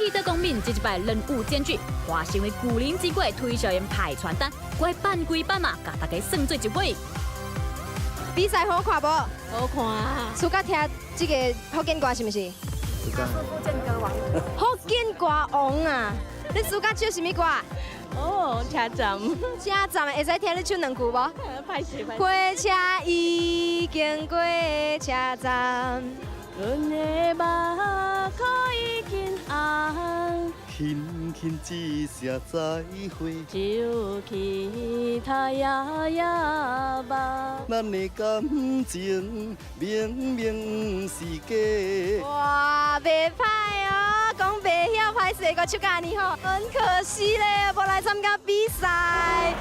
记者公民这一摆任务艰巨，化身为古灵精怪推销员派传单，怪扮归扮嘛，甲大家算做一尾。比赛好看无？好看啊！暑假听这个福建歌是不是？福建歌王。福建歌王啊！你暑假唱什么歌？哦，车站，车站会使听你唱两句无？歹势歹势。火车已经过车站，阮的目眶已经红，轻轻一声再会，就其他夜夜梦。咱的感情明明是假。哇，袂歹哦，讲袂晓歹势，个手甲尼好，很可惜咧，无来参加比赛。